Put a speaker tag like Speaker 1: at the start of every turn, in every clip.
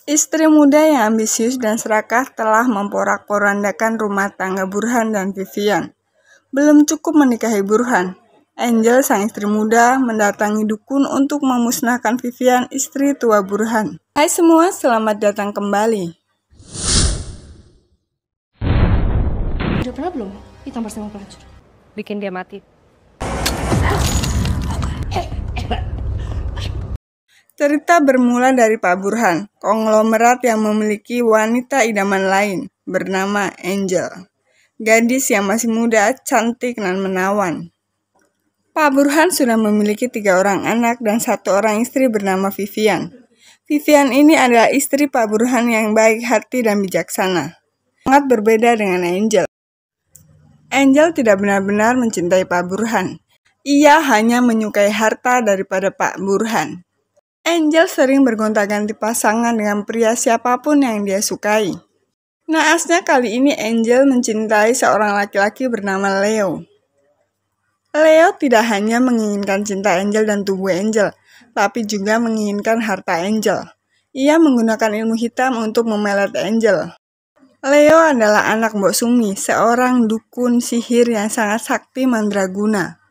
Speaker 1: Istri muda yang ambisius dan serakah telah memporak-porandakan rumah tangga Burhan dan Vivian. Belum cukup menikahi Burhan, Angel, sang istri muda, mendatangi dukun untuk memusnahkan Vivian, istri tua Burhan. Hai semua, selamat datang kembali.
Speaker 2: Udah pernah belum ditampar sama pelacur?
Speaker 3: Bikin dia mati.
Speaker 1: Cerita bermula dari Pak Burhan, konglomerat yang memiliki wanita idaman lain, bernama Angel. Gadis yang masih muda, cantik, dan menawan. Pak Burhan sudah memiliki 3 orang anak dan 1 orang istri bernama Vivian. Vivian ini adalah istri Pak Burhan yang baik hati dan bijaksana. Sangat berbeda dengan Angel. Angel tidak benar-benar mencintai Pak Burhan. Ia hanya menyukai harta daripada Pak Burhan. Angel sering bergonta-ganti pasangan dengan pria siapapun yang dia sukai. Naasnya kali ini Angel mencintai seorang laki-laki bernama Leo. Leo tidak hanya menginginkan cinta Angel dan tubuh Angel, tapi juga menginginkan harta Angel. Ia menggunakan ilmu hitam untuk memelet Angel. Leo adalah anak Mbok Sumi, seorang dukun sihir yang sangat sakti mandraguna.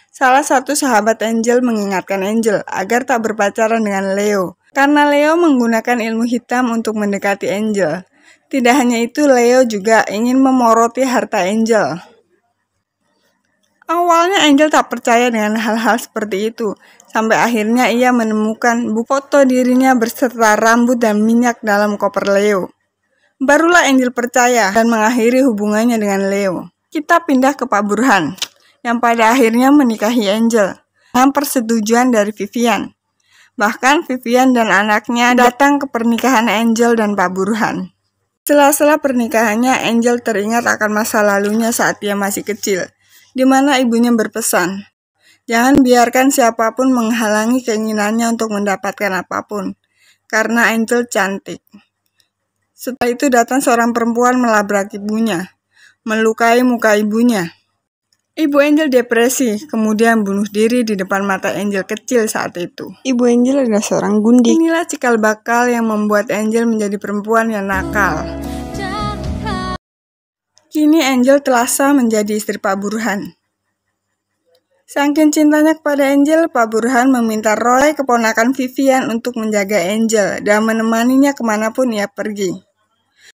Speaker 1: Salah satu sahabat Angel mengingatkan Angel agar tak berpacaran dengan Leo, karena Leo menggunakan ilmu hitam untuk mendekati Angel. Tidak hanya itu, Leo juga ingin memoroti harta Angel. Awalnya Angel tak percaya dengan hal-hal seperti itu, sampai akhirnya ia menemukan buku foto dirinya berserta rambut dan minyak dalam koper Leo. Barulah Angel percaya dan mengakhiri hubungannya dengan Leo. Kita pindah ke Pak Burhan, yang pada akhirnya menikahi Angel dengan persetujuan dari Vivian. Bahkan Vivian dan anaknya datang ke pernikahan Angel dan Pak Burhan. Sela-sela pernikahannya, Angel teringat akan masa lalunya saat dia masih kecil, di mana ibunya berpesan, jangan biarkan siapapun menghalangi keinginannya untuk mendapatkan apapun, karena Angel cantik. Setelah itu datang seorang perempuan melabrak ibunya, melukai muka ibunya. Ibu Angel depresi, kemudian bunuh diri di depan mata Angel kecil saat itu. Ibu Angel adalah seorang gundik. Inilah cikal bakal yang membuat Angel menjadi perempuan yang nakal. Kini Angel telah sah menjadi istri Pak Burhan. Saking cintanya kepada Angel, Pak Burhan meminta Roy, keponakan Vivian, untuk menjaga Angel dan menemaninya kemanapun ia pergi.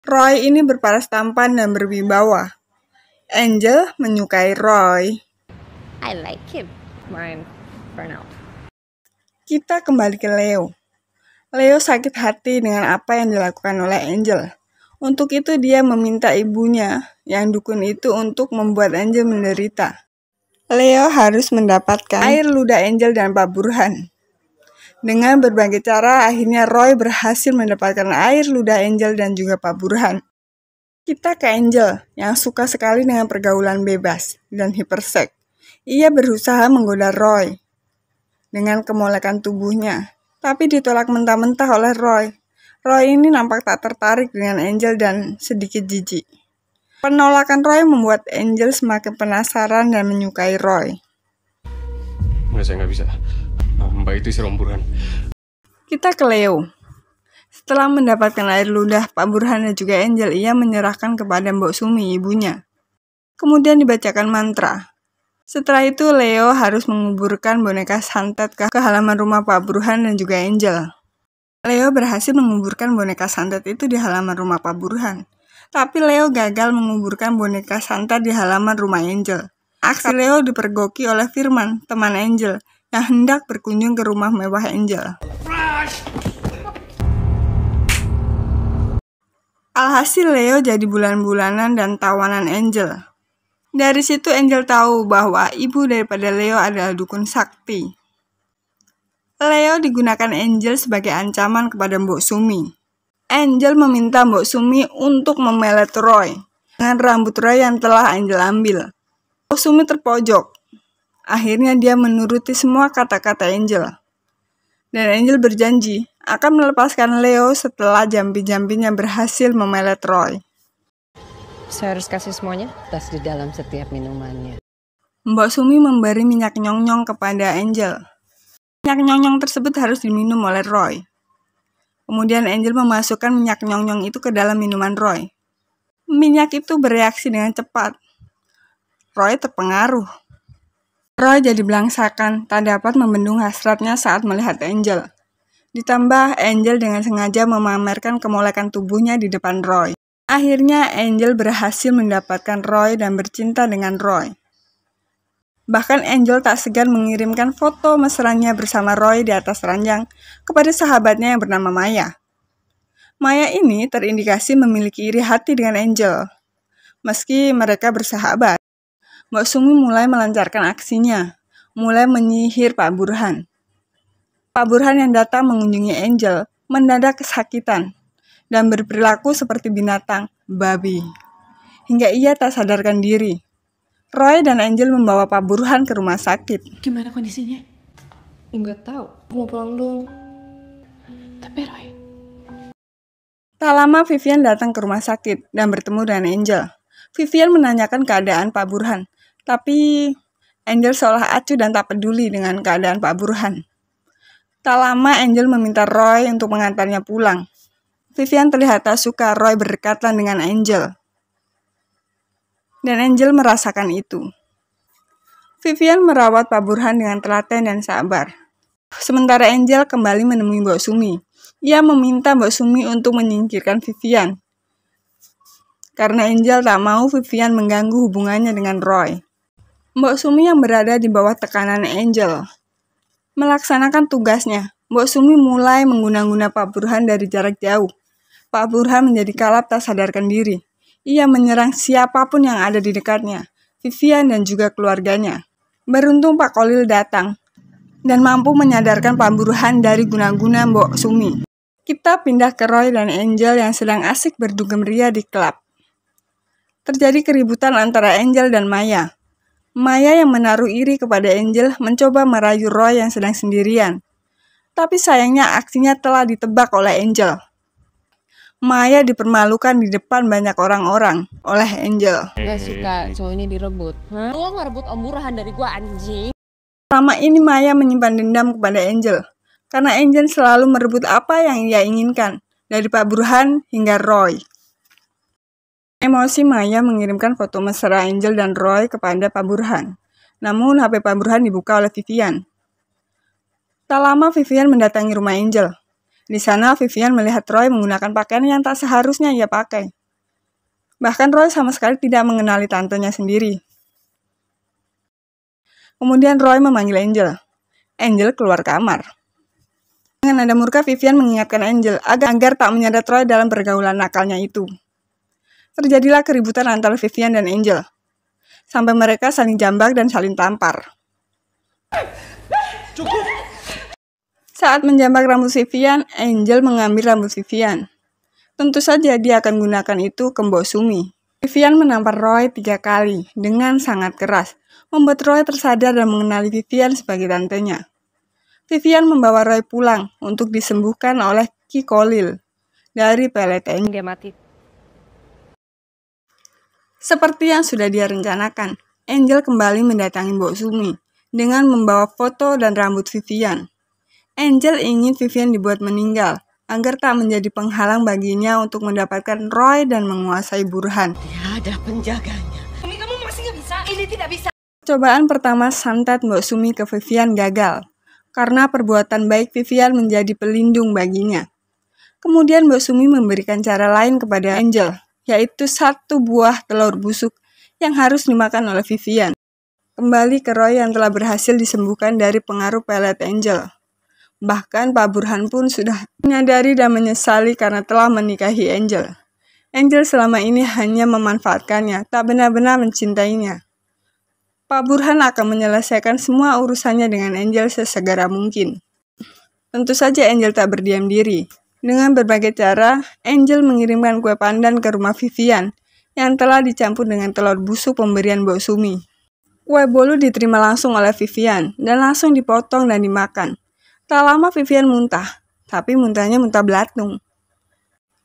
Speaker 1: Roy ini berparas tampan dan berwibawa. Angel menyukai Roy.
Speaker 3: I like him. Mine for now.
Speaker 1: Kita kembali ke Leo. Leo sakit hati dengan apa yang dilakukan oleh Angel. Untuk itu dia meminta ibunya, yang dukun itu, untuk membuat Angel menderita. Leo harus mendapatkan air ludah Angel dan Pak Burhan. Dengan berbagai cara, akhirnya Roy berhasil mendapatkan air ludah Angel dan juga Pak Burhan. Kita ke Angel, yang suka sekali dengan pergaulan bebas dan hiperseks. Ia berusaha menggoda Roy dengan kemolekan tubuhnya, tapi ditolak mentah-mentah oleh Roy. Roy ini nampak tak tertarik dengan Angel dan sedikit jijik. Penolakan Roy membuat Angel semakin penasaran dan menyukai Roy.
Speaker 4: Saya nggak bisa. Mbak itu si Burhan.
Speaker 1: Kita ke Leo. Setelah mendapatkan air ludah Pak Burhan dan juga Angel, ia menyerahkan kepada Mbok Sumi, ibunya. Kemudian dibacakan mantra. Setelah itu Leo harus menguburkan boneka santet ke halaman rumah Pak Burhan dan juga Angel. Leo berhasil menguburkan boneka santet itu di halaman rumah Pak Burhan. Tapi Leo gagal menguburkan boneka santet di halaman rumah Angel. Aksi Leo dipergoki oleh Firman, teman Angel, yang hendak berkunjung ke rumah mewah Angel. Alhasil Leo jadi bulan-bulanan dan tawanan Angel. Dari situ Angel tahu bahwa ibu daripada Leo adalah dukun sakti. Leo digunakan Angel sebagai ancaman kepada Mbok Sumi. Angel meminta Mbok Sumi untuk memelet Roy dengan rambut Roy yang telah Angel ambil. Mbok Sumi terpojok. Akhirnya dia menuruti semua kata-kata Angel. Dan Angel berjanji akan melepaskan Leo setelah jampi-jampinya berhasil memelet Roy.
Speaker 3: Saya harus kasih semuanya tas di dalam setiap minumannya.
Speaker 1: Mbok Sumi memberi minyak nyong-nyong kepada Angel. Minyak nyong-nyong tersebut harus diminum oleh Roy. Kemudian Angel memasukkan minyak nyong-nyong itu ke dalam minuman Roy. Minyak itu bereaksi dengan cepat. Roy terpengaruh. Roy jadi belangsakan, tak dapat membendung hasratnya saat melihat Angel. Ditambah Angel dengan sengaja memamerkan kemolekan tubuhnya di depan Roy. Akhirnya Angel berhasil mendapatkan Roy dan bercinta dengan Roy. Bahkan Angel tak segan mengirimkan foto mesranya bersama Roy di atas ranjang kepada sahabatnya yang bernama Maya. Maya ini terindikasi memiliki iri hati dengan Angel. Meski mereka bersahabat, Mbok Sumi mulai melancarkan aksinya, mulai menyihir Pak Burhan. Pak Burhan yang datang mengunjungi Angel mendadak kesakitan dan berperilaku seperti binatang, babi. Hingga ia tak sadarkan diri. Roy dan Angel membawa Pak Burhan ke rumah sakit.
Speaker 2: Gimana kondisinya?
Speaker 3: Nggak tahu.
Speaker 2: Aku mau pulang dulu. Tapi Roy,
Speaker 1: Tak lama Vivian datang ke rumah sakit dan bertemu dengan Angel. Vivian menanyakan keadaan Pak Burhan, tapi Angel seolah acuh dan tak peduli dengan keadaan Pak Burhan. Tak lama Angel meminta Roy untuk mengantarnya pulang. Vivian terlihat tak suka Roy berdekatan dengan Angel. Dan Angel merasakan itu. Vivian merawat Pak Burhan dengan telaten dan sabar. Sementara Angel kembali menemui Mbok Sumi. Ia meminta Mbok Sumi untuk menyingkirkan Vivian. Karena Angel tak mau Vivian mengganggu hubungannya dengan Roy. Mbok Sumi yang berada di bawah tekanan Angel melaksanakan tugasnya. Mbok Sumi mulai mengguna-guna Pak Burhan dari jarak jauh. Pak Burhan menjadi kalap tak sadarkan diri. Ia menyerang siapapun yang ada di dekatnya, Vivian dan juga keluarganya. Beruntung Pak Kolil datang dan mampu menyadarkan Pak Burhan dari guna-guna Mbok Sumi. Kita pindah ke Roy dan Angel yang sedang asik berdugem ria di klub. Terjadi keributan antara Angel dan Maya. Maya yang menaruh iri kepada Angel mencoba merayu Roy yang sedang sendirian. Tapi sayangnya aksinya telah ditebak oleh Angel. Maya dipermalukan di depan banyak orang-orang oleh Angel.
Speaker 3: Gak suka cowok ini direbut. Hah? Lo ngerebut Om Burhan dari gua, anjing.
Speaker 1: Selama ini Maya menyimpan dendam kepada Angel. Karena Angel selalu merebut apa yang ia inginkan. Dari Pak Burhan hingga Roy. Emosi Maya mengirimkan foto mesra Angel dan Roy kepada Pak Burhan. Namun HP Pak Burhan dibuka oleh Vivian. Tak lama Vivian mendatangi rumah Angel. Di sana Vivian melihat Roy menggunakan pakaian yang tak seharusnya ia pakai. Bahkan Roy sama sekali tidak mengenali tantenya sendiri. Kemudian Roy memanggil Angel. Angel keluar kamar. Dengan nada murka Vivian mengingatkan Angel agar tak menyeret Roy dalam pergaulan nakalnya itu. Terjadilah keributan antara Vivian dan Angel. Sampai mereka saling jambak dan saling tampar.
Speaker 4: Cukup!
Speaker 1: Saat menjambak rambut Vivian, Angel mengambil rambut Vivian. Tentu saja dia akan gunakan itu ke Mbok Sumi. Vivian menampar Roy 3 kali dengan sangat keras, membuat Roy tersadar dan mengenali Vivian sebagai tantenya. Vivian membawa Roy pulang untuk disembuhkan oleh Ki Kolil dari PLTN.
Speaker 3: Dia mati.
Speaker 1: Seperti yang sudah dia rencanakan, Angel kembali mendatangi Mbok Sumi dengan membawa foto dan rambut Vivian. Angel ingin Vivian dibuat meninggal, agar tak menjadi penghalang baginya untuk mendapatkan Roy dan menguasai Burhan.
Speaker 5: Dia ada penjaganya. Kamu masih nggak bisa? Ini tidak bisa.
Speaker 1: Cobaan pertama santet Mbok Sumi ke Vivian gagal, karena perbuatan baik Vivian menjadi pelindung baginya. Kemudian Mbok Sumi memberikan cara lain kepada Angel, yaitu 1 buah telur busuk yang harus dimakan oleh Vivian. Kembali ke Roy yang telah berhasil disembuhkan dari pengaruh pelet Angel. Bahkan Pak Burhan pun sudah menyadari dan menyesali karena telah menikahi Angel. Angel selama ini hanya memanfaatkannya, tak benar-benar mencintainya. Pak Burhan akan menyelesaikan semua urusannya dengan Angel sesegera mungkin. Tentu saja Angel tak berdiam diri. Dengan berbagai cara, Angel mengirimkan kue pandan ke rumah Vivian yang telah dicampur dengan telur busuk pemberian Mbok Sumi. Kue bolu diterima langsung oleh Vivian dan langsung dipotong dan dimakan. Tak lama Vivian muntah, tapi muntahnya muntah belatung.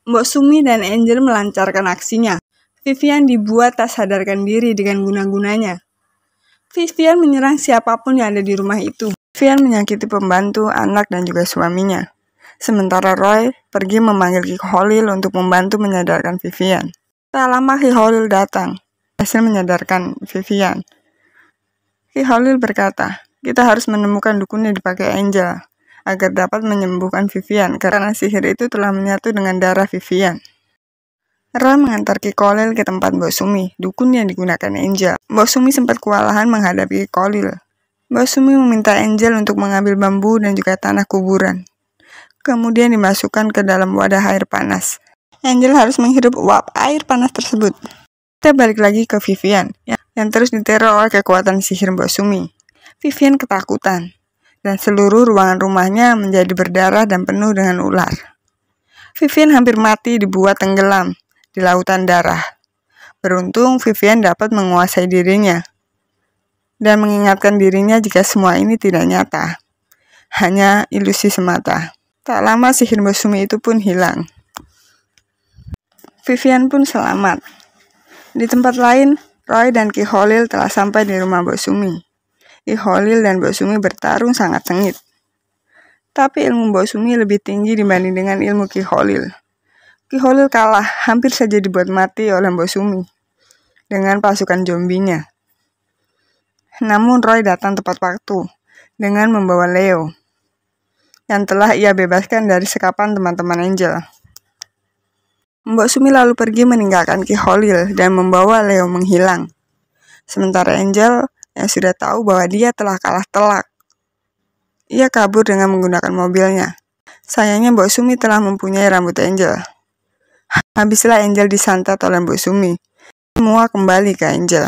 Speaker 1: Mbok Sumi dan Angel melancarkan aksinya. Vivian dibuat tak sadarkan diri dengan guna-gunanya. Vivian menyerang siapapun yang ada di rumah itu. Vivian menyakiti pembantu, anak, dan juga suaminya. Sementara Roy pergi memanggil Ki Kholil untuk membantu menyadarkan Vivian. Tak lama Ki Kholil datang, berhasil menyadarkan Vivian. Ki Kholil berkata, kita harus menemukan dukun yang dipakai Angel agar dapat menyembuhkan Vivian karena sihir itu telah menyatu dengan darah Vivian. Roy mengantar Ki Kholil ke tempat Mbok Sumi, dukun yang digunakan Angel. Mbok Sumi sempat kewalahan menghadapi Ki Kholil. Mbok Sumi meminta Angel untuk mengambil bambu dan juga tanah kuburan. Kemudian dimasukkan ke dalam wadah air panas. Angel harus menghirup uap air panas tersebut. Kita balik lagi ke Vivian, yang terus diteror oleh kekuatan sihir Mbok Sumi. Vivian ketakutan, dan seluruh ruangan rumahnya menjadi berdarah dan penuh dengan ular. Vivian hampir mati dibuat tenggelam di lautan darah. Beruntung Vivian dapat menguasai dirinya, dan mengingatkan dirinya jika semua ini tidak nyata, hanya ilusi semata. Tak lama sihir Mbok Sumi itu pun hilang. Vivian pun selamat. Di tempat lain, Roy dan Ki Kholil telah sampai di rumah Mbok Sumi. Ki Kholil dan Mbok Sumi bertarung sangat sengit. Tapi ilmu Mbok Sumi lebih tinggi dibanding dengan ilmu Ki Kholil. Ki Kholil kalah, hampir saja dibuat mati oleh Mbok Sumi dengan pasukan zombinya. Namun Roy datang tepat waktu dengan membawa Leo yang telah ia bebaskan dari sekapan teman-teman Angel. Mbok Sumi lalu pergi meninggalkan Ki Kholil dan membawa Leo menghilang. Sementara Angel yang sudah tahu bahwa dia telah kalah telak, ia kabur dengan menggunakan mobilnya. Sayangnya Mbok Sumi telah mempunyai rambut Angel. Habislah Angel disantet oleh Mbok Sumi. Semua kembali ke Angel.